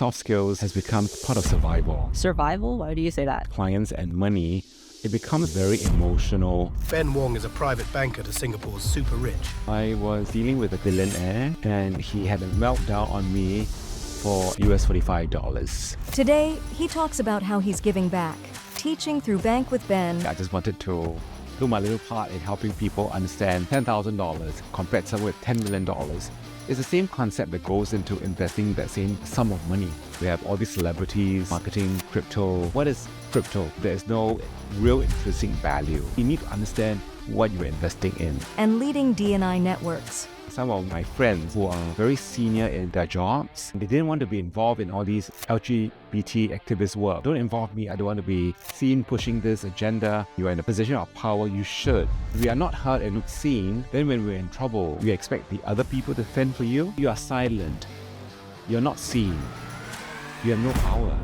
soft skills has become part of survival. Survival? Why do you say that? Clients and money, it becomes very emotional. Ben Wong is a private banker to Singapore's super rich. I was dealing with a billionaire and he had a meltdown on me for US $45. Today, he talks about how he's giving back, teaching through Bank with Ben. I just wanted to do my little part in helping people understand $10,000 compared to with $10 million. It's the same concept that goes into investing that same sum of money. We have all these celebrities, marketing, crypto. What is crypto? There's no real intrinsic value. You need to understand what you're investing in. And leading D&I networks. Some of my friends who are very senior in their jobs, they didn't want to be involved in all these LGBT activist work. Don't involve me. I don't want to be seen pushing this agenda. You are in a position of power. You should. We are not heard and seen. Then when we're in trouble, you expect the other people to fend for you. You are silent. You're not seen. You have no power.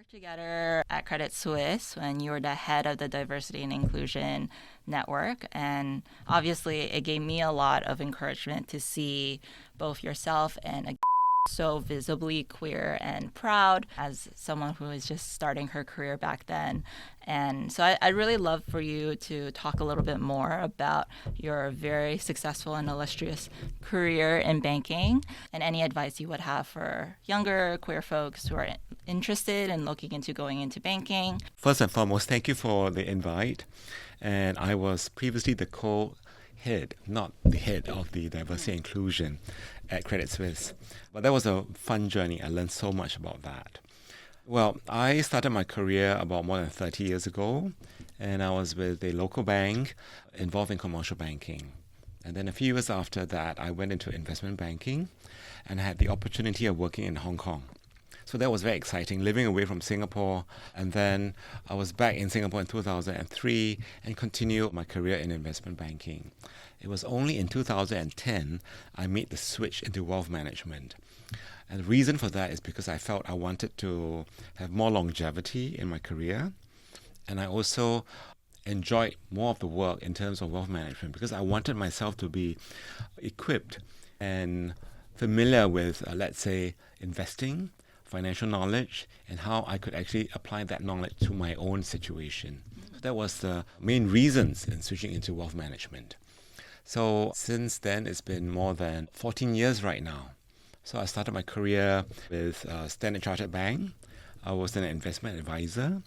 Together at Credit Suisse when you were the head of the diversity and inclusion network, and obviously it gave me a lot of encouragement to see both yourself and a so visibly queer and proud as someone who was just starting her career back then. And so I'd really love for you to talk a little bit more about your very successful and illustrious career in banking and any advice you would have for younger queer folks who are interested in looking into going into banking. First and foremost, thank you for the invite. And I was previously the co-head, not the head of the diversity and inclusion at Credit Suisse. But that was a fun journey. I learned so much about that. Well, I started my career about more than 30 years ago, and I was with a local bank involved in commercial banking. And then a few years after that, I went into investment banking and had the opportunity of working in Hong Kong. So that was very exciting, living away from Singapore. And then I was back in Singapore in 2003 and continued my career in investment banking. It was only in 2010 I made the switch into wealth management. And the reason for that is because I felt I wanted to have more longevity in my career. And I also enjoyed more of the work in terms of wealth management because I wanted myself to be equipped and familiar with, let's say, investing, financial knowledge, and how I could actually apply that knowledge to my own situation. That was the main reasons in switching into wealth management. So since then, it's been more than 14 years right now. So I started my career with Standard Chartered Bank. I was an investment advisor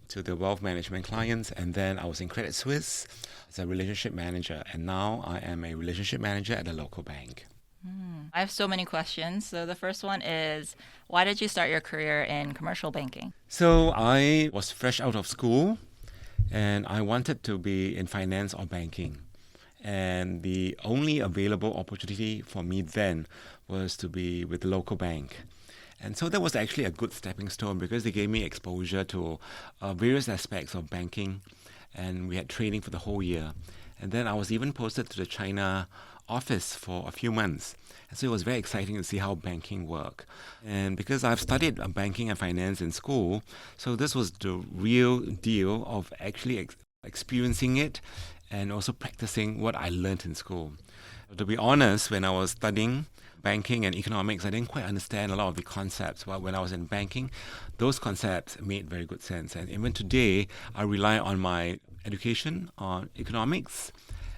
to the wealth management clients, and then I was in Credit Suisse as a relationship manager, and now I am a relationship manager at a local bank. I have so many questions. So the first one is, why did you start your career in commercial banking? So I was fresh out of school, and I wanted to be in finance or banking. And the only available opportunity for me then was to be with the local bank. And so that was actually a good stepping stone because they gave me exposure to various aspects of banking, and we had training for the whole year. And then I was even posted to the China office for a few months. And so it was very exciting to see how banking worked. And because I've studied banking and finance in school, so this was the real deal of actually experiencing it and also practicing what I learned in school. To be honest, when I was studying banking and economics, I didn't quite understand a lot of the concepts. But when I was in banking, those concepts made very good sense. And even today, I rely on my education on economics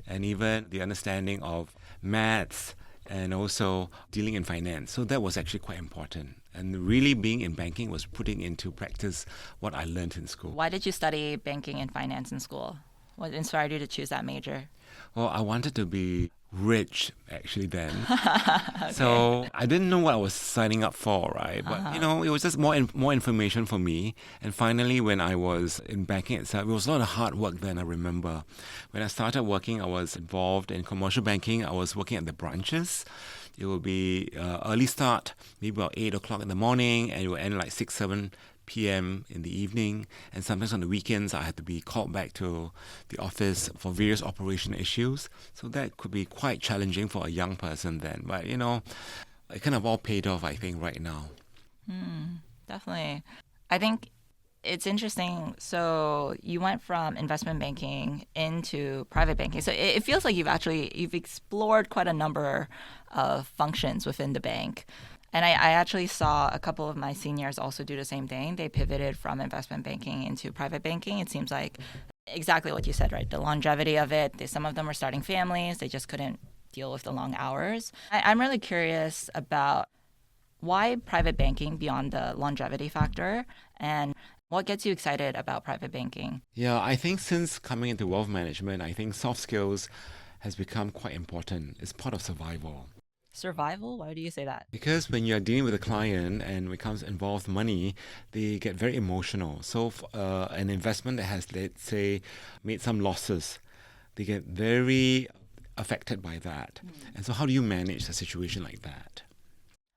and even the understanding of maths and also dealing in finance. So that was actually quite important. And really being in banking was putting into practice what I learned in school. Why did you study banking and finance in school? What inspired you to choose that major? Well, I wanted to be rich actually then. Okay. So I didn't know what I was signing up for, right? But it was just more information for me. And finally, when I was in banking itself, it was a lot of hard work then, I remember. When I started working, I was involved in commercial banking. I was working at the branches. It would be early start, maybe about 8 o'clock in the morning, and it would end like 6, 7 p.m. in the evening, and sometimes on the weekends I had to be called back to the office for various operational issues. So that could be quite challenging for a young person then. But it kind of all paid off, I think, right now. Definitely. I think it's interesting. So you went from investment banking into private banking. So it feels like you've explored quite a number of functions within the bank. And I actually saw a couple of my seniors also do the same thing. They pivoted from investment banking into private banking. It seems like exactly what you said, right? The longevity of it. Some of them were starting families. They just couldn't deal with the long hours. I'm really curious about why private banking beyond the longevity factor, and what gets you excited about private banking? Yeah, I think since coming into wealth management, I think soft skills has become quite important. It's part of survival. Survival? Why do you say that? Because when you're dealing with a client and when it comes involved money, they get very emotional. So an investment that has, let's say, made some losses, they get very affected by that. And so how do you manage a situation like that?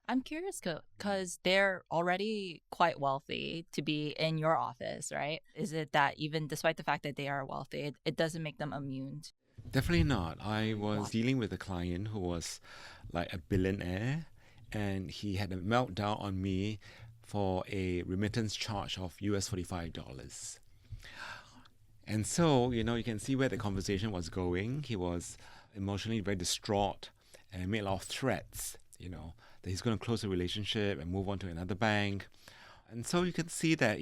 I'm curious because they're already quite wealthy to be in your office, right? Is it that even despite the fact that they are wealthy, it doesn't make them immune? Definitely not. I was dealing with a client who was like a billionaire, and he had a meltdown on me for a remittance charge of US $45. And so, you can see where the conversation was going. He was emotionally very distraught and made a lot of threats, that he's going to close the relationship and move on to another bank. And so you can see that,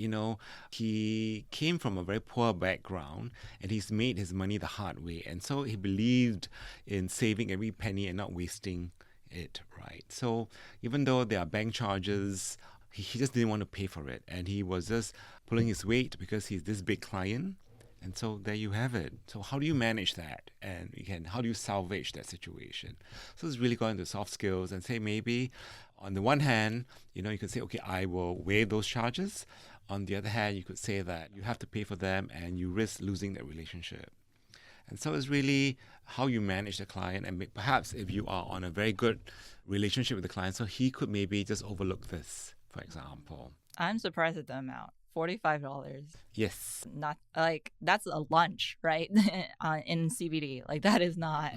he came from a very poor background and he's made his money the hard way. And so he believed in saving every penny and not wasting it, right? So even though there are bank charges, he just didn't want to pay for it. And he was just pulling his weight because he's this big client. And so there you have it. So how do you manage that? And how do you salvage that situation? So it's really going into soft skills and say maybe on the one hand, you could say, okay, I will waive those charges. On the other hand, you could say that you have to pay for them and you risk losing that relationship. And so it's really how you manage the client, and perhaps if you are on a very good relationship with the client, so he could maybe just overlook this, for example. I'm surprised at the amount. $45. Yes. Not like that's a lunch, right? In CBD. Like that is not.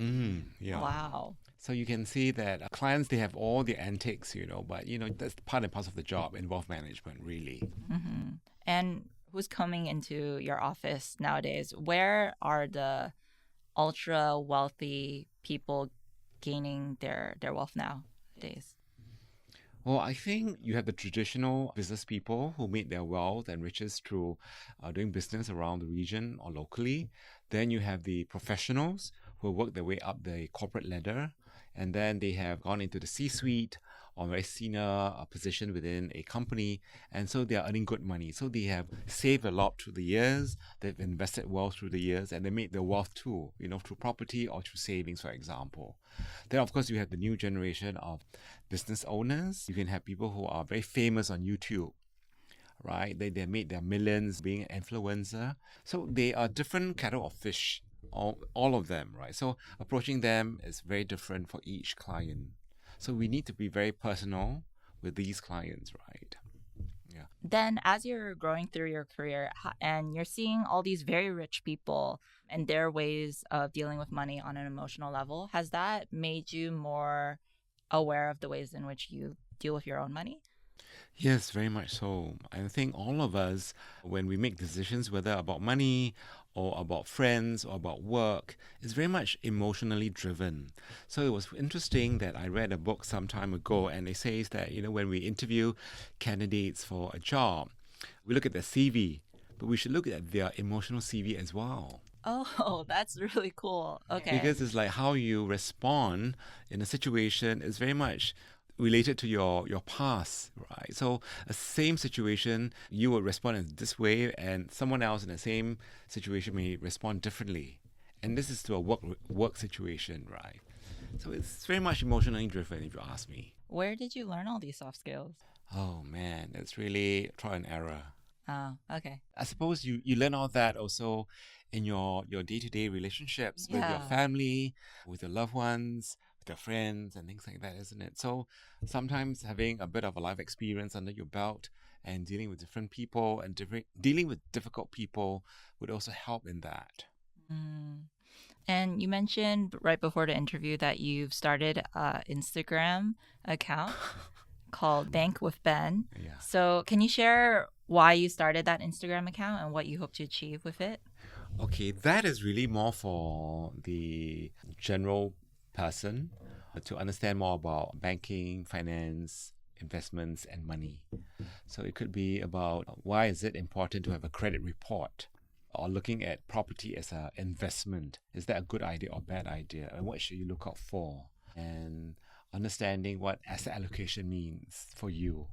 Yeah. Wow. So you can see that clients, they have all the antics, but that's part and parcel of the job in wealth management, really. Mm-hmm. And who's coming into your office nowadays? Where are the ultra wealthy people gaining their wealth nowadays? Well, I think you have the traditional business people who made their wealth and riches through doing business around the region or locally. Then you have the professionals who work their way up the corporate ladder. And then they have gone into the C-suite or very senior position within a company. And so they are earning good money. So they have saved a lot through the years. They've invested well through the years. And they made their wealth too, through property or through savings, for example. Then, of course, you have the new generation of business owners. You can have people who are very famous on YouTube, right? They made their millions being an influencer. So they are different kettle of fish, all of them, right? So approaching them is very different for each client. So we need to be very personal with these clients, right? Yeah. Then as you're growing through your career and you're seeing all these very rich people and their ways of dealing with money on an emotional level, has that made you more aware of the ways in which you deal with your own money? Yes, very much so. I think all of us, when we make decisions, whether about money or about friends or about work, is very much emotionally driven. So it was interesting that I read a book some time ago, and it says that, when we interview candidates for a job, we look at their CV, but we should look at their emotional CV as well. Oh, that's really cool. Okay. Because it's like how you respond in a situation is very much related to your past, right? So a same situation, you would respond in this way, and someone else in the same situation may respond differently. And this is to a work situation, right? So it's very much emotionally driven, if you ask me. Where did you learn all these soft skills? Oh man, it's really trial and error. Oh, okay. I suppose you learn all that also in your day-to-day relationships with your family, with your loved ones, with your friends and things like that, isn't it? So sometimes having a bit of a life experience under your belt and dealing with different people and dealing with difficult people would also help in that. And you mentioned right before the interview that you've started an Instagram account called Bank with Ben. Yeah. So can you share why you started that Instagram account and what you hope to achieve with it? Okay, that is really more for the general person to understand more about banking, finance, investments and money. So it could be about why is it important to have a credit report, or looking at property as an investment. Is that a good idea or bad idea? And what should you look out for? And understanding what asset allocation means for you.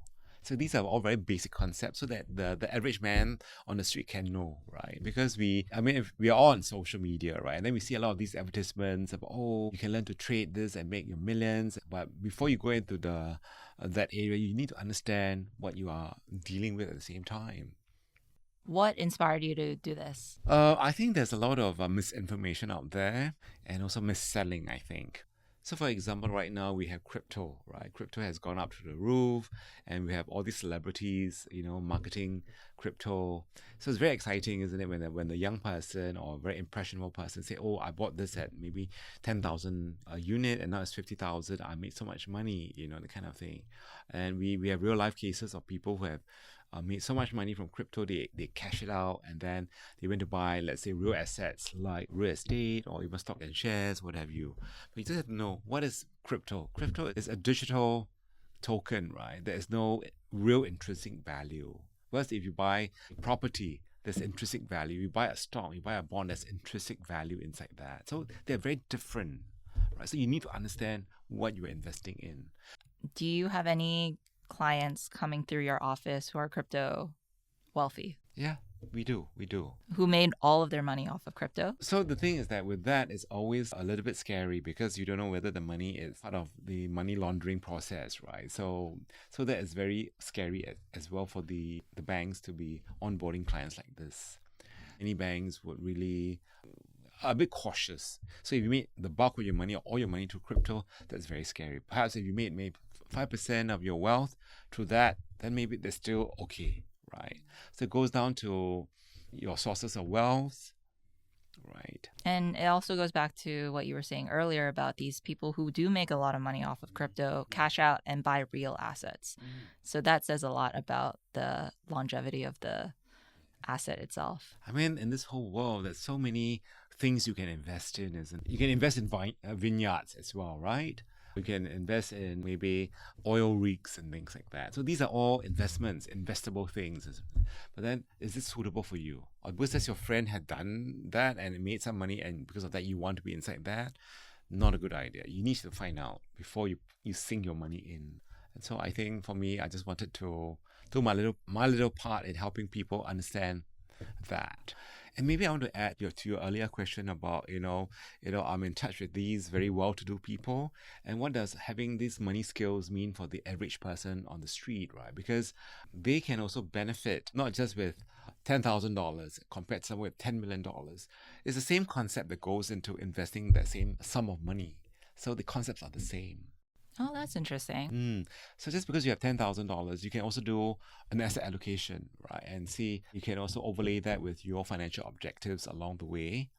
So these are all very basic concepts so that the average man on the street can know, right? Because if we are all on social media, right? And then we see a lot of these advertisements about, oh, you can learn to trade this and make your millions. But before you go into that area, you need to understand what you are dealing with at the same time. What inspired you to do this? I think there's a lot of misinformation out there and also mis-selling, I think. So for example, right now we have crypto, right? Crypto has gone up to the roof and we have all these celebrities, marketing crypto. So it's very exciting, isn't it? When the young person or very impressionable person say, oh, I bought this at maybe 10,000 a unit and now it's 50,000. I made so much money, the kind of thing. And we have real life cases of people who have made so much money from crypto, they cash it out and then they went to buy, let's say, real assets like real estate or even stock and shares, what have you. But you just have to know, what is crypto? Crypto is a digital token, right? There is no real intrinsic value. Whereas if you buy property, there's intrinsic value. You buy a stock, you buy a bond, there's intrinsic value inside that. So they're very different, right? So you need to understand what you're investing in. Do you have any clients coming through your office who are crypto wealthy? Yeah, we do. Who made all of their money off of crypto? So the thing is that with that, it's always a little bit scary because you don't know whether the money is part of the money laundering process, right? So that is very scary as well for the banks to be onboarding clients like this. Many banks would really a bit cautious. So if you made the bulk of your money or all your money through crypto, that's very scary. Perhaps if you made maybe 5% of your wealth through that, then maybe they're still okay, right? So it goes down to your sources of wealth, right? And it also goes back to what you were saying earlier about these people who do make a lot of money off of crypto, cash out and buy real assets. So that says a lot about the longevity of the asset itself. I mean, in this whole world, there's so many things you can invest in, isn't it? You can invest in vineyards as well, right? You can invest in maybe oil rigs and things like that. So these are all investments, investable things. But then, is this suitable for you? Or because your friend had done that and it made some money and because of that you want to be inside that? Not a good idea. You need to find out before you sink your money in. And so I think for me, I just wanted to do my little part in helping people understand that. And maybe I want to add to your earlier question about, I'm in touch with these very well-to-do people. And what does having these money skills mean for the average person on the street, right? Because they can also benefit, not just with $10,000 compared to someone with $10 million. It's the same concept that goes into investing that same sum of money. So the concepts are the same. Oh, that's interesting. So just because you have $10,000, you can also do an asset allocation, right? And see, you can also overlay that with your financial objectives along the way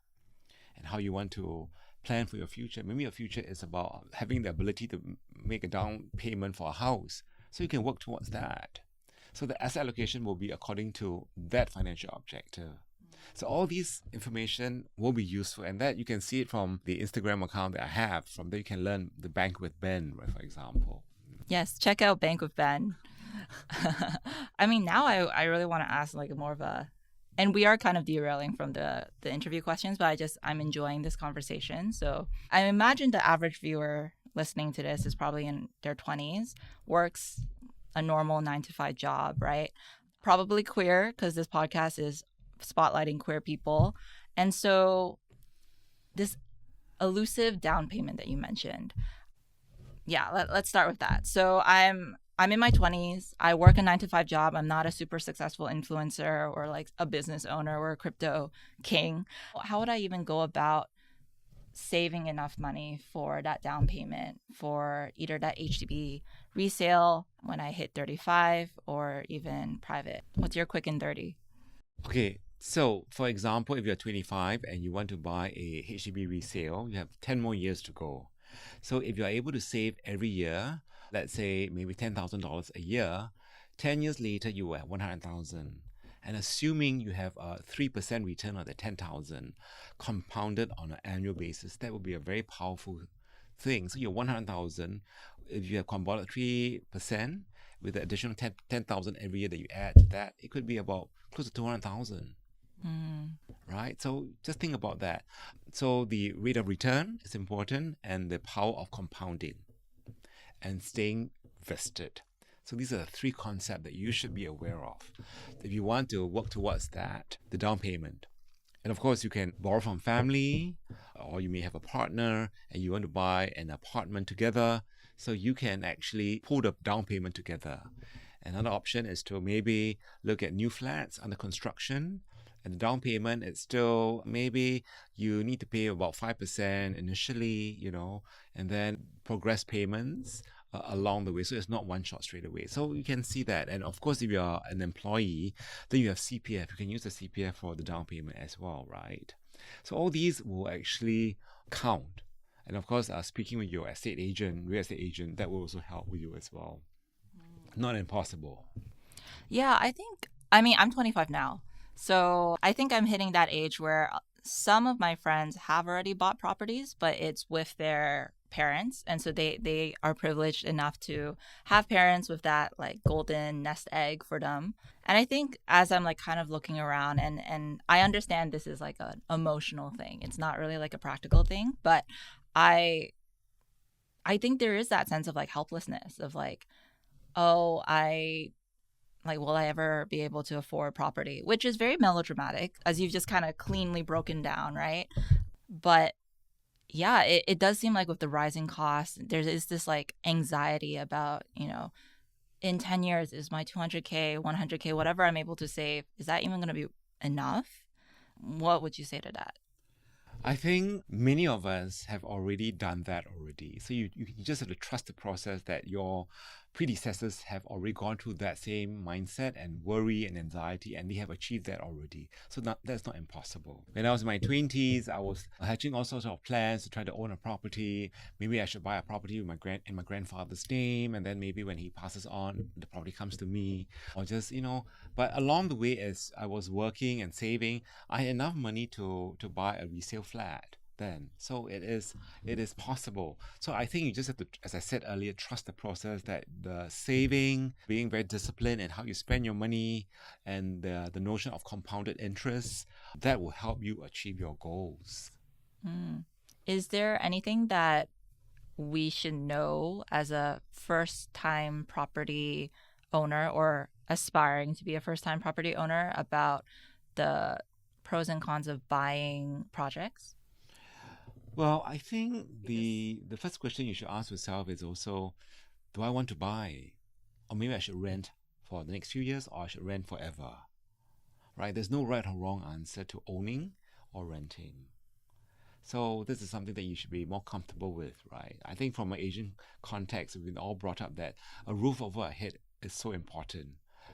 and how you want to plan for your future. Maybe your future is about having the ability to make a down payment for a house. So you can work towards that. So the asset allocation will be according to that financial objective. So all these information will be useful, and that you can see it from the Instagram account that I have. From there you can learn the Bank with Ben, right, for example. Yes, check out Bank with Ben. I mean, now I really want to ask like more of a, and we are kind of derailing from the interview questions, but I'm enjoying this conversation. So I imagine the average viewer listening to this is probably in their 20s, works a normal 9-to-5 job, right? Probably queer because this podcast is spotlighting queer people. And so this elusive down payment that you mentioned, let's start with that. So I'm in my 20s. I work a 9-to-5 job. I'm not a super successful influencer or like a business owner or a crypto king. How would I even go about saving enough money for that down payment for either that HDB resale when I hit 35 or even private? What's your quick and dirty? Okay, so for example, if you're 25 and you want to buy a HDB resale, you have 10 more years to go. So if you're able to save every year, let's say maybe $10,000 a year, 10 years later you will have 100,000. And assuming you have a 3% return on the 10,000 compounded on an annual basis, that would be a very powerful thing. So your 100,000, if you have compounded 3%, with the additional 10,000 every year that you add to that, it could be about close to 200,000. Right? So just think about that. So the rate of return is important, and the power of compounding and staying vested. So these are the three concepts that you should be aware of. If you want to work towards that, the down payment. And of course, you can borrow from family, or you may have a partner and you want to buy an apartment together. So you can actually pull the down payment together. Another option is to maybe look at new flats under construction. And the down payment is still, maybe you need to pay about 5% initially, and then progress payments along the way. So it's not one shot straight away. So you can see that. And of course, if you're an employee, then you have CPF. You can use the CPF for the down payment as well, right? So all these will actually count. And of course, speaking with your real estate agent, that will also help with you as well. Not impossible. Yeah, I'm 25 now. So I think I'm hitting that age where some of my friends have already bought properties, but it's with their parents. And so they are privileged enough to have parents with that like golden nest egg for them. And I think as I'm like kind of looking around and I understand this is like an emotional thing. It's not really like a practical thing, but I think there is that sense of like helplessness of like, will I ever be able to afford property? Which is very melodramatic, as you've just kind of cleanly broken down, right? But yeah, it does seem like with the rising costs, there is this like anxiety about, in 10 years, is my 200K, 100K, whatever I'm able to save, is that even going to be enough? What would you say to that? I think many of us have already done that already. So you just have to trust the process that your predecessors have already gone through that same mindset and worry and anxiety, and they have achieved that already. So that's not impossible. When I was in my 20s, I was hatching all sorts of plans to try to own a property. Maybe I should buy a property with in my grandfather's name, and then maybe when he passes on, the property comes to me. Or just, but along the way, as I was working and saving, I had enough money to buy a resale flat then. So it is possible. So I think you just have to, as I said earlier, trust the process, that the saving, being very disciplined in how you spend your money, and the notion of compounded interest, that will help you achieve your goals. Is there anything that we should know as a first-time property owner or aspiring to be a first-time property owner about the pros and cons of buying projects? Well, I think the first question you should ask yourself is also, do I want to buy? Or maybe I should rent for the next few years, or I should rent forever, right? There's no right or wrong answer to owning or renting. So this is something that you should be more comfortable with, right? I think from an Asian context, we've been all brought up that a roof over our head is so important.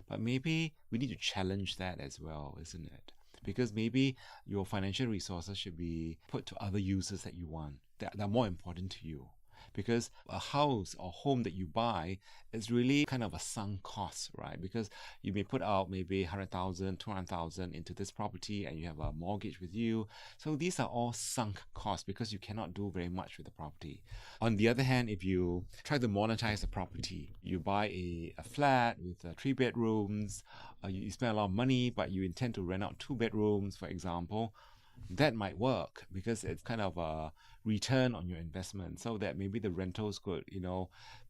But maybe we need to challenge that as well, isn't it? Because maybe your financial resources should be put to other uses that you want, that are more important to you. Because a house or home that you buy is really kind of a sunk cost, right? Because you may put out maybe 100,000, 200,000 into this property, and you have a mortgage with you. So these are all sunk costs because you cannot do very much with the property. On the other hand, if you try to monetize the property, you buy a flat with 3 bedrooms, you spend a lot of money, but you intend to rent out 2 bedrooms, for example, that might work because it's kind of a return on your investment, so that maybe the rentals could,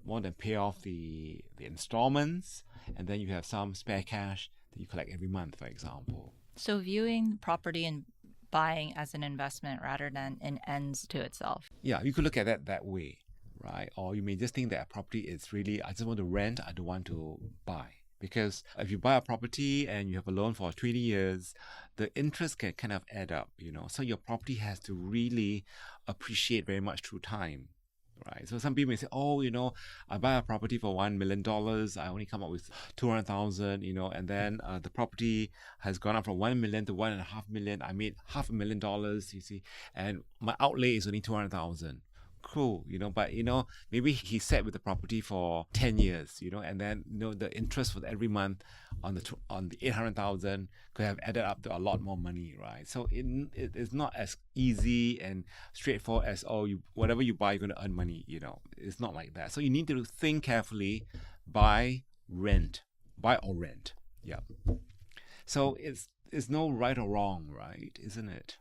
more than pay off the installments, and then you have some spare cash that you collect every month, for example. So viewing property and buying as an investment rather than an ends to itself. Yeah, you could look at that that way, right? Or you may just think that a property is really, I just want to rent, I don't want to buy. Because if you buy a property and you have a loan for 20 years, the interest can kind of add up, So your property has to really appreciate very much through time, right? So some people may say, I buy a property for $1 million, I only come up with 200,000, and then the property has gone up from 1 million to 1.5 million. I made $500,000, you see, and my outlay is only 200,000. Cool, but maybe he sat with the property for 10 years, and then the interest for every month on the 800,000 could have added up to a lot more money, right? So it's not as easy and straightforward as whatever you buy, you're going to earn money. It's not like that. So you need to think carefully, buy rent, buy or rent. Yeah. So it's no right or wrong, right? Isn't it?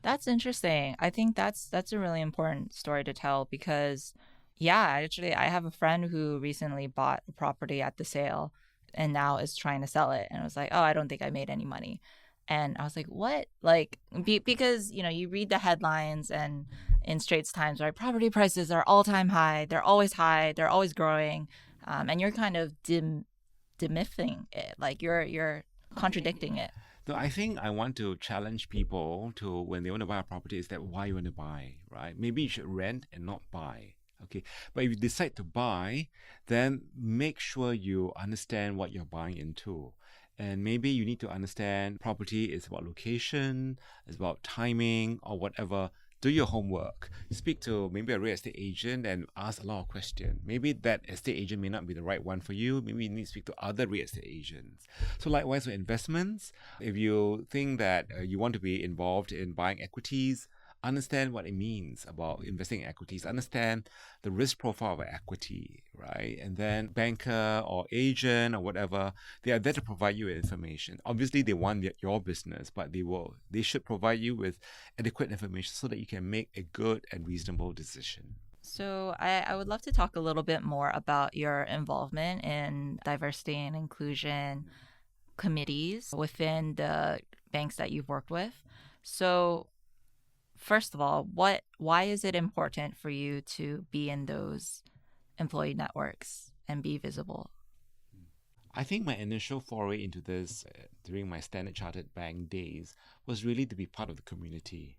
That's interesting. I think that's a really important story to tell because, yeah, actually, I have a friend who recently bought a property at the sale and now is trying to sell it. And I was like, oh, I don't think I made any money. And I was like, what? Like, because, you read the headlines and in Straits Times, right? Property prices are all-time high. They're always high. They're always growing. And you're kind of demything it. Like, you're contradicting it. No, I think I want to challenge people to, when they want to buy a property, is that why you want to buy, right? Maybe you should rent and not buy. Okay. But if you decide to buy, then make sure you understand what you're buying into. And maybe you need to understand property is about location, it's about timing or whatever. Do your homework. Speak to maybe a real estate agent and ask a lot of questions. Maybe that estate agent may not be the right one for you. Maybe you need to speak to other real estate agents. So likewise with investments, if you think that you want to be involved in buying equities, understand what it means about investing in equities, understand the risk profile of an equity, right? And then banker or agent or whatever, they are there to provide you with information. Obviously, they want your business, but they should provide you with adequate information so that you can make a good and reasonable decision. So I would love to talk a little bit more about your involvement in diversity and inclusion committees within the banks that you've worked with. So first of all, why is it important for you to be in those employee networks and be visible? I think my initial foray into this during my Standard Chartered Bank days was really to be part of the community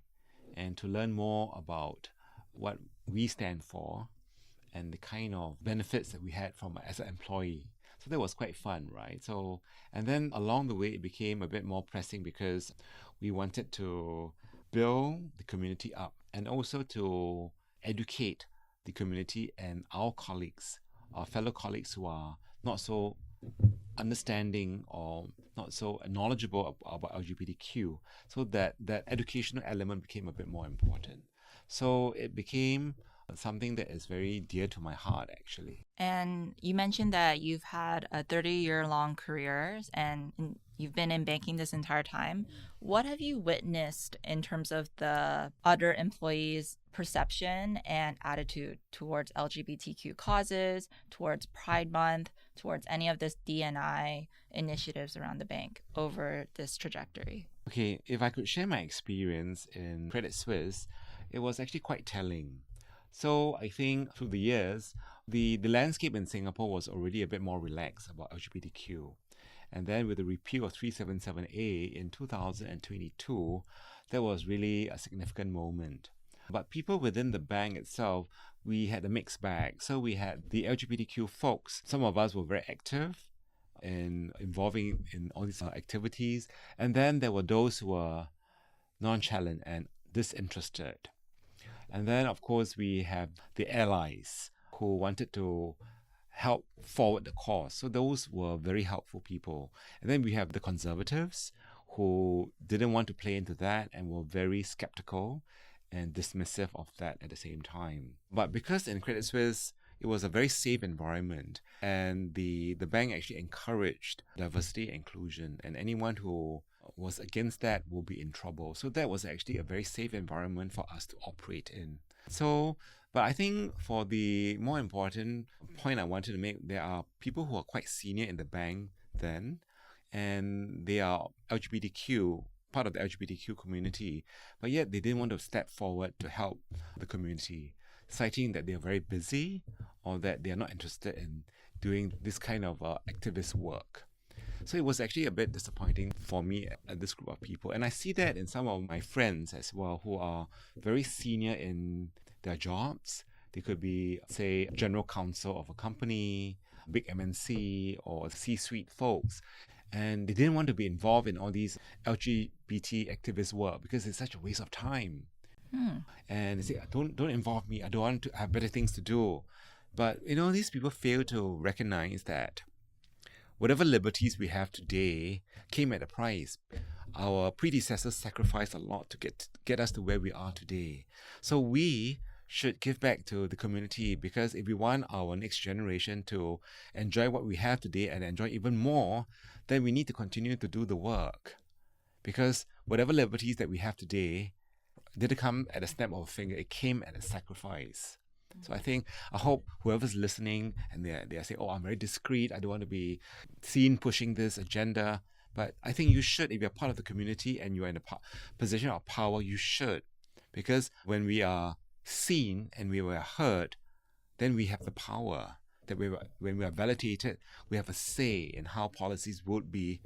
and to learn more about what we stand for and the kind of benefits that we had from as an employee. So that was quite fun, right? So, and then along the way, it became a bit more pressing because we wanted to build the community up and also to educate the community and our colleagues, our fellow colleagues who are not so understanding or not so knowledgeable about LGBTQ, so that educational element became a bit more important. So it became something that is very dear to my heart, actually. And you mentioned that you've had a 30-year-long career and you've been in banking this entire time. What have you witnessed in terms of the other employees' perception and attitude towards LGBTQ causes, towards Pride Month, towards any of this D&I initiatives around the bank over this trajectory? Okay, if I could share my experience in Credit Suisse, it was actually quite telling. So I think through the years, the landscape in Singapore was already a bit more relaxed about LGBTQ. And then with the repeal of 377A in 2022, that was really a significant moment. But people within the bank itself, we had a mixed bag. So we had the LGBTQ folks. Some of us were very active in involving in all these activities. And then there were those who were nonchalant and disinterested. And then, of course, we have the allies who wanted to help forward the cause. So those were very helpful people. And then we have the conservatives who didn't want to play into that and were very skeptical and dismissive of that at the same time. But because in Credit Suisse, it was a very safe environment and the bank actually encouraged diversity and inclusion, and anyone who was against that will be in trouble. So that was actually a very safe environment for us to operate in. So, but I think for the more important point I wanted to make, there are people who are quite senior in the bank then, and they are LGBTQ, part of the LGBTQ community, but yet they didn't want to step forward to help the community, citing that they are very busy or that they are not interested in doing this kind of activist work. So it was actually a bit disappointing for me at this group of people. And I see that in some of my friends as well, who are very senior in their jobs. They could be, say, general counsel of a company, big MNC, or C-suite folks. And they didn't want to be involved in all these LGBT activist work because it's such a waste of time. And they say, don't involve me. I don't want to have better things to do. But, these people fail to recognize that whatever liberties we have today came at a price. Our predecessors sacrificed a lot to get us to where we are today. So we should give back to the community, because if we want our next generation to enjoy what we have today and enjoy even more, then we need to continue to do the work. Because whatever liberties that we have today didn't come at a snap of a finger, it came at a sacrifice. So I hope whoever's listening and they are saying, oh, I'm very discreet, I don't want to be seen pushing this agenda. But I think you should, if you're part of the community and you're in a position of power, you should. Because when we are seen and we were heard, then we have the power. That when we are validated, we have a say in how policies would be,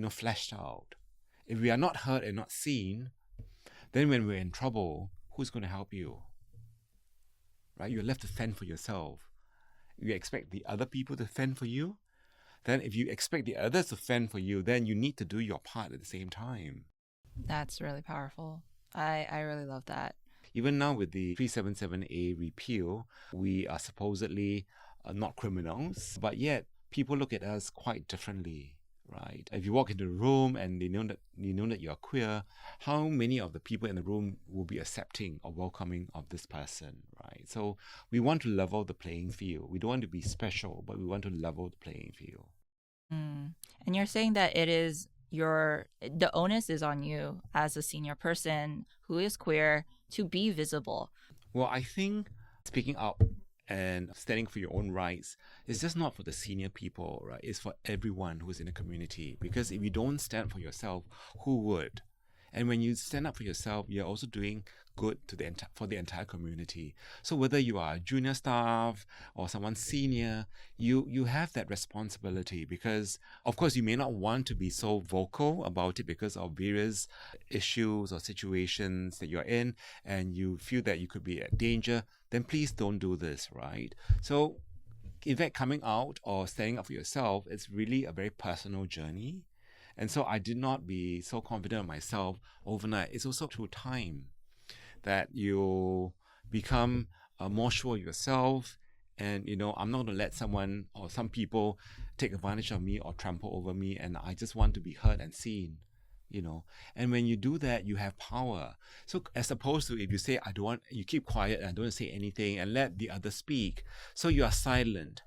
fleshed out. If we are not heard and not seen, then when we're in trouble, who's going to help you? Right? You're left to fend for yourself. You expect the other people to fend for you? Then if you expect the others to fend for you, then you need to do your part at the same time. That's really powerful. I really love that. Even now with the 377A repeal, we are supposedly not criminals, but yet people look at us quite differently, right? If you walk into a room and they know that you're queer, how many of the people in the room will be accepting or welcoming of this person, right? So we want to level the playing field. We don't want to be special, but we want to level the playing field. And you're saying that the onus is on you as a senior person who is queer to be visible. Well, I think speaking up and standing for your own rights is just not for the senior people, right? It's for everyone who's in the community. Because if you don't stand for yourself, who would? And when you stand up for yourself, you're also doing good for the entire community. So whether you are a junior staff or someone senior, you have that responsibility, because of course you may not want to be so vocal about it because of various issues or situations that you're in, and you feel that you could be at danger, then please don't do this, right? So in fact, coming out or standing up for yourself, it's really a very personal journey. And so I did not be so confident of myself overnight. It's also through time that you become more sure of yourself. And, I'm not going to let someone or some people take advantage of me or trample over me. And I just want to be heard and seen, And when you do that, you have power. So as opposed to if you say, you keep quiet and don't say anything and let the other speak. So you are silent.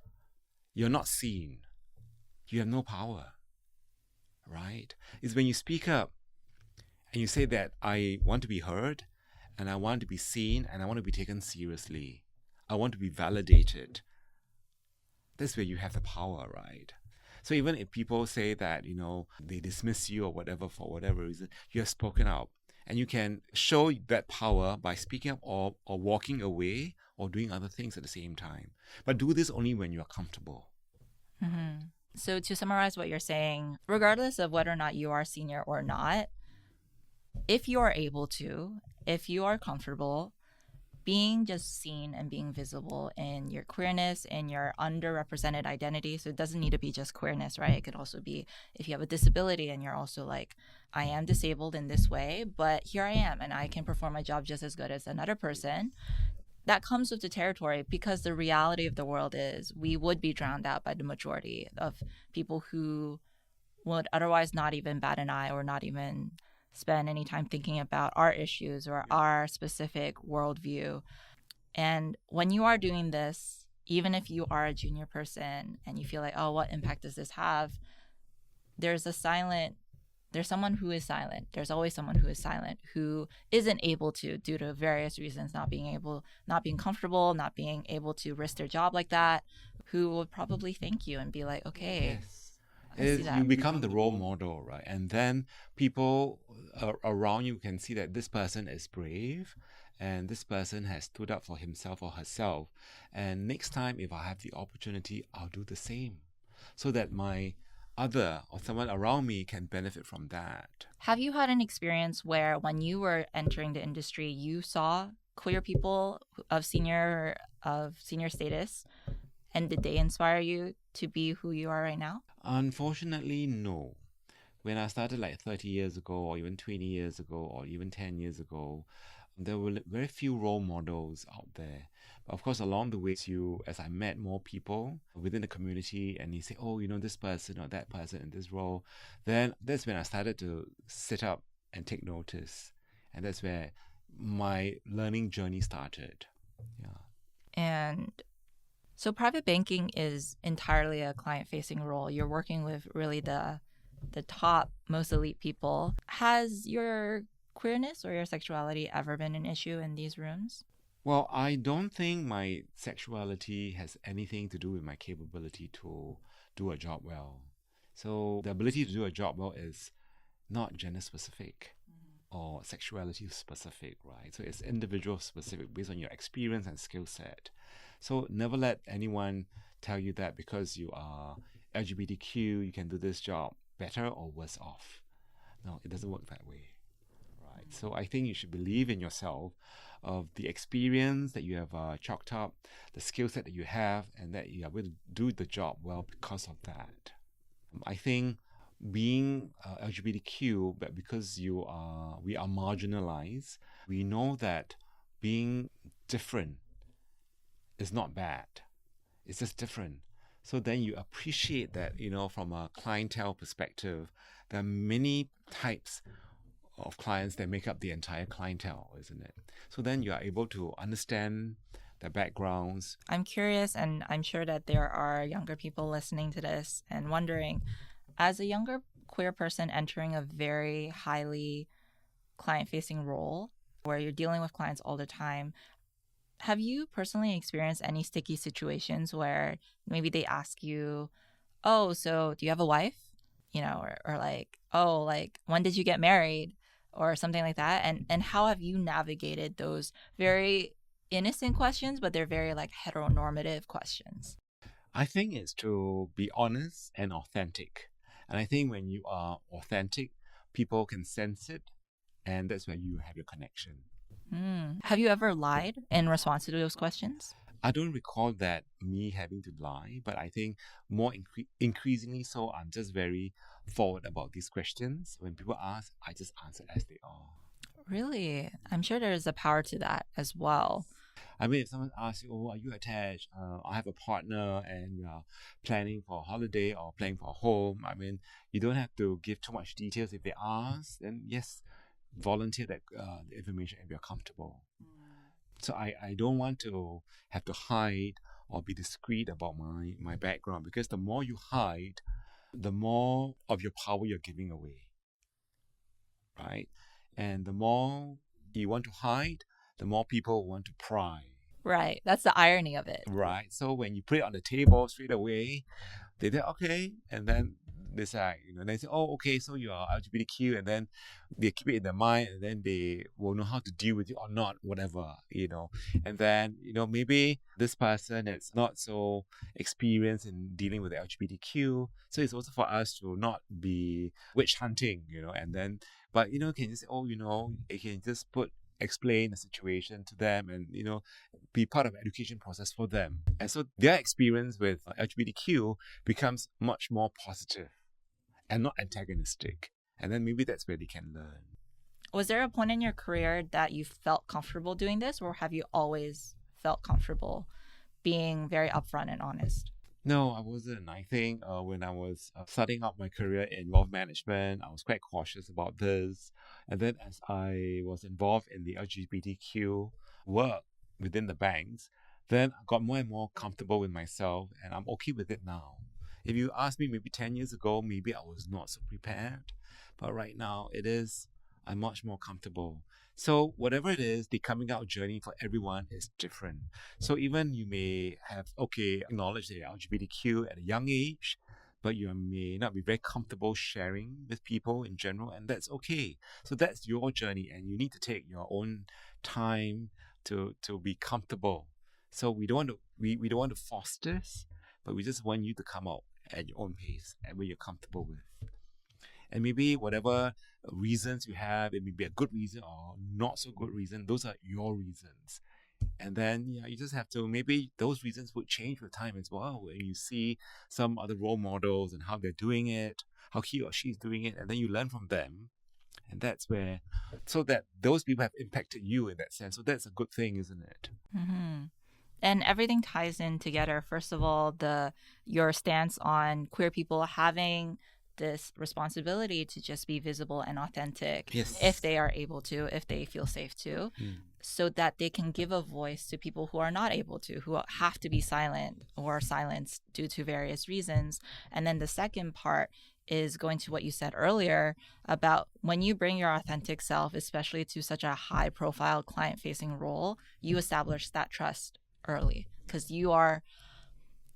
You're not seen. You have no power. Right? It's when you speak up and you say that I want to be heard and I want to be seen and I want to be taken seriously. I want to be validated. That's where you have the power, right? So even if people say that, they dismiss you or whatever for whatever reason, you have spoken out. And you can show that power by speaking up or walking away or doing other things at the same time. But do this only when you are comfortable. Mm-hmm. So to summarize what you're saying, regardless of whether or not you are senior or not, if you are able to, if you are comfortable, being just seen and being visible in your queerness and your underrepresented identity. So it doesn't need to be just queerness, right? It could also be if you have a disability and you're also like, I am disabled in this way, but here I am and I can perform my job just as good as another person. That comes with the territory, because the reality of the world is we would be drowned out by the majority of people who would otherwise not even bat an eye or not even spend any time thinking about our issues or our specific worldview. And when you are doing this, even if you are a junior person and you feel like, oh, what impact does this have? There's someone who is silent. There's always someone who is silent, who isn't able to, due to various reasons, not being comfortable, not being able to risk their job like that, who will probably thank you and be like, okay. Yes. You become the role model, right? And then people around you can see that this person is brave and this person has stood up for himself or herself. And next time, if I have the opportunity, I'll do the same, so that my other or someone around me can benefit from that. Have you had an experience where when you were entering the industry, you saw queer people of senior status, and did they inspire you to be who you are right now? Unfortunately, no. When I started like 30 years ago or even 20 years ago or even 10 years ago, there were very few role models out there. But of course, along the way, as I met more people within the community and you say, oh, this person or that person in this role, then that's when I started to sit up and take notice. And that's where my learning journey started. Yeah. And so private banking is entirely a client-facing role. You're working with really the top, most elite people. Has your queerness or your sexuality ever been an issue in these rooms? Well, I don't think my sexuality has anything to do with my capability to do a job well. So the ability to do a job well is not gender specific or sexuality specific, right? So it's individual specific based on your experience and skill set. So never let anyone tell you that because you are LGBTQ, you can do this job better or worse off. No, it doesn't work that way, right? So I think you should believe in yourself, of the experience that you have chalked up, the skill set that you have, and that you are able to do the job well because of that. I think being LGBTQ, but because we are marginalized, we know that being different is not bad. It's just different. So then you appreciate that, from a clientele perspective, there are many types of clients that make up the entire clientele, isn't it? So then you are able to understand their backgrounds. I'm curious, and I'm sure that there are younger people listening to this and wondering, as a younger queer person entering a very highly client-facing role where you're dealing with clients all the time, have you personally experienced any sticky situations where maybe they ask you, oh, so do you have a wife? Or like, oh, like, when did you get married? Or something like that. And how have you navigated those very innocent questions, but they're very like heteronormative questions? I think it's to be honest and authentic. And I think when you are authentic, people can sense it, and that's where you have your connection. Have you ever lied in response to those questions? I don't recall that me having to lie, but I think more increasingly so, I'm just very forward about these questions. When people ask, I just answer as they are. Really? I'm sure there's a power to that as well. I mean, if someone asks you, oh, are you attached? I have a partner and we are planning for a holiday or planning for a home. I mean, you don't have to give too much details. If they ask, then yes, volunteer that the information if you're comfortable. So I don't want to have to hide or be discreet about my background, because the more you hide, the more of your power you're giving away, right? And the more you want to hide, the more people want to pry. Right. That's the irony of it. Right. So when you put it on the table straight away, they say, okay. And then they say, they say, oh, okay, so you are LGBTQ. And then they keep it in their mind, and then they will know how to deal with it or not, whatever, And then, maybe this person is not so experienced in dealing with the LGBTQ. So it's also for us to not be witch hunting, and then, but, can you say, oh, it can just explain the situation to them and, be part of the education process for them. And so their experience with LGBTQ becomes much more positive and not antagonistic. And then maybe that's where they can learn. Was there a point in your career that you felt comfortable doing this, or have you always felt comfortable being very upfront and honest? No, I wasn't. I think when I was starting out my career in wealth management, I was quite cautious about this. And then as I was involved in the LGBTQ work within the banks, then I got more and more comfortable with myself, and I'm okay with it now. If you asked me maybe 10 years ago, maybe I was not so prepared. But right now, I'm much more comfortable. So whatever it is, the coming out journey for everyone is different. So even you may have, acknowledge that you're LGBTQ at a young age, but you may not be very comfortable sharing with people in general, and that's okay. So that's your journey, and you need to take your own time to be comfortable. So we don't want to force this, but we just want you to come out at your own pace and where you're comfortable with. And maybe whatever reasons you have, it may be a good reason or not so good reason. Those are your reasons. And then you just have to, maybe those reasons would change with time as well. When you see some other role models and how they're doing it, how he or she's doing it, and then you learn from them. And that's where, so that those people have impacted you in that sense. So that's a good thing, isn't it? Mm-hmm. And everything ties in together. First of all, your stance on queer people having this responsibility to just be visible and authentic, yes, if they are able to, if they feel safe to. so that they can give a voice to people who are not able to, who have to be silent or silenced due to various reasons. And then the second part is going to what you said earlier about when you bring your authentic self, especially to such a high profile client facing role, you establish that trust early because you are,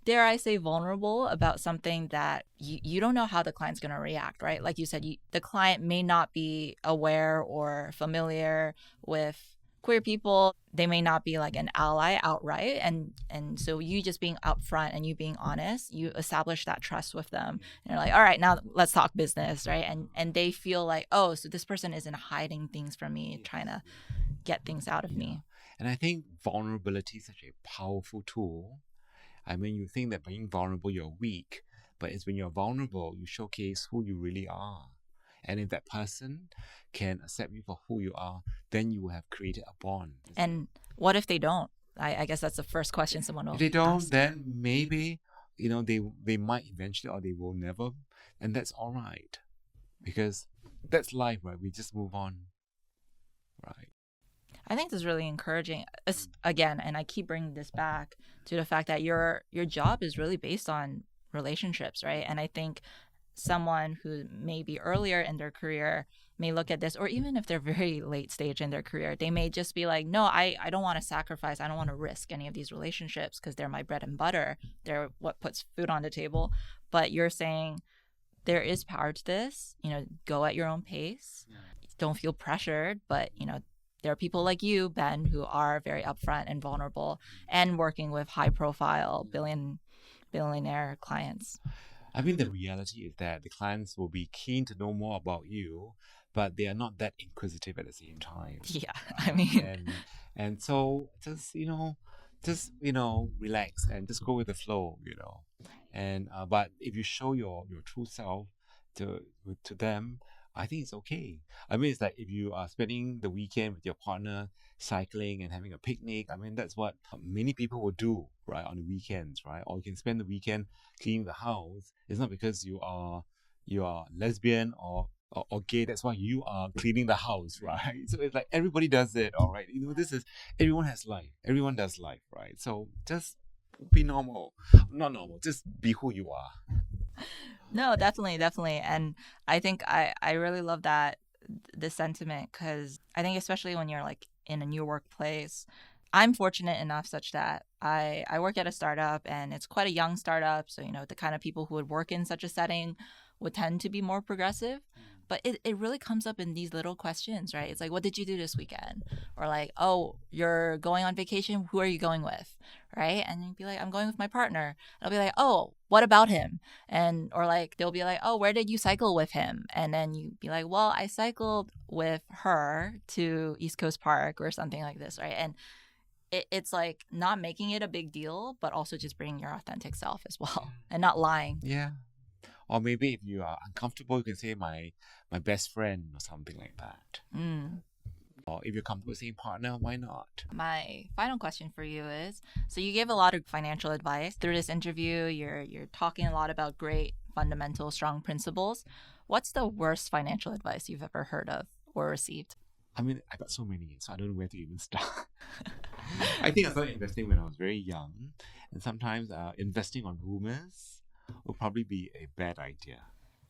dare I say, vulnerable about something that you don't know how the client's going to react, right? Like you said, the client may not be aware or familiar with queer people. They may not be like an ally outright. And so you just being upfront and you being honest, you establish that trust with them. And you're like, all right, now let's talk business, right? And they feel like, oh, so this person isn't hiding things from me, trying to get things out of me. And I think vulnerability is such a powerful tool. I mean, you think that being vulnerable, you're weak, but it's when you're vulnerable, you showcase who you really are. And if that person can accept you for who you are, then you will have created a bond. And what if they don't? I guess that's the first question someone will If they don't, ask. then maybe, they might eventually or they will never. And that's all right. Because that's life, right? We just move on. Right. I think this is really encouraging. Again, and I keep bringing this back to the fact that your job is really based on relationships, right? And I think someone who may be earlier in their career may look at this, or even if they're very late stage in their career, they may just be like, no, I don't want to sacrifice. I don't want to risk any of these relationships because they're my bread and butter. They're what puts food on the table. But you're saying there is power to this, go at your own pace. Yeah. Don't feel pressured, but, there are people like you, Ben, who are very upfront and vulnerable and working with high profile billionaire clients. I mean, the reality is that the clients will be keen to know more about you, but they are not that inquisitive at the same time. Yeah, I mean, and so just relax and just go with the flow, And but if you show your true self to them, I think it's okay. I mean, it's like if you are spending the weekend with your partner, cycling and having a picnic. I mean, that's what many people will do, right, on the weekends, right? Or you can spend the weekend cleaning the house. It's not because you are lesbian or gay. That's why you are cleaning the house, right? So it's like everybody does it, all right? Everyone has life. Everyone does life, right? So just be normal. Not normal. Just be who you are. No, definitely. And I think I really love the sentiment because I think especially when you're like in a new workplace, I'm fortunate enough such that I work at a startup and it's quite a young startup. So, the kind of people who would work in such a setting would tend to be more progressive. But it really comes up in these little questions, right? It's like, what did you do this weekend? Or like, oh, you're going on vacation. Who are you going with? Right? And you'd be like, I'm going with my partner. And I'll be like, oh, what about him? Or like, they'll be like, oh, where did you cycle with him? And then you'd be like, well, I cycled with her to East Coast Park or something like this, right? And it's like not making it a big deal, but also just bringing your authentic self as well and not lying. Yeah. Or maybe if you are uncomfortable, you can say my best friend or something like that. Or if you're comfortable saying partner, why not? My final question for you is, so you gave a lot of financial advice. Through this interview, you're talking a lot about great, fundamental, strong principles. What's the worst financial advice you've ever heard of or received? I mean, I got so many, so I don't know where to even start. I think I started investing when I was very young. And sometimes investing on rumors would probably be a bad idea.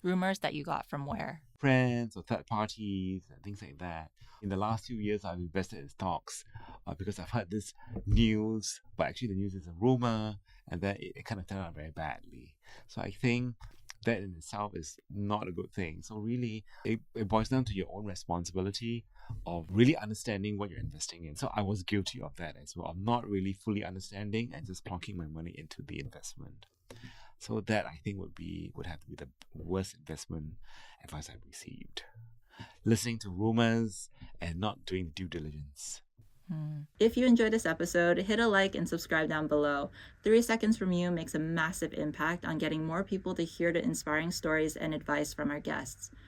Rumors that you got from where? Friends or third parties and things like that. In the last few years, I've invested in stocks because I've heard this news, but actually the news is a rumor, and then it kind of turned out very badly. So I think that in itself is not a good thing. So really, it boils down to your own responsibility of really understanding what you're investing in. So I was guilty of that as well. I'm not really fully understanding and just plonking my money into the investment. So that I think would have to be the worst investment advice I've received. Listening to rumors and not doing the due diligence. If you enjoyed this episode, hit a like and subscribe down below. 3 seconds from you makes a massive impact on getting more people to hear the inspiring stories and advice from our guests.